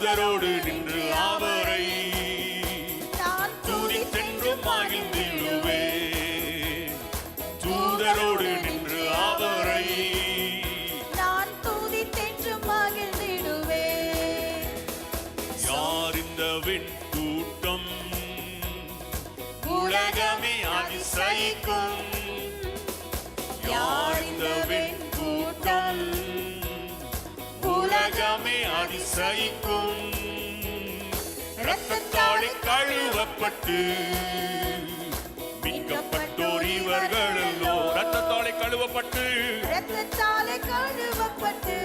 தூதரோடு நின்று அவரை நான் துதித்தென்றும் மகிழ்ந்திடுவே. தூதரோடு நின்று அவரை நான் துதித்தென்றும் மகிழ்ந்திடுவே. யார் இந்த விண்கூட்டம் உலகமே அதிசயிக்கும். யார் இந்த விண்கூட்டம் உலகமே அதிசயிக்கும். இரத்தத்தாலே கழுவப்பட்டு மீட்கப்பட்டோர் இவர்களோ. இரத்தத்தாலே கழுவப்பட்டு இரத்தத்தாலே கழுவப்பட்டு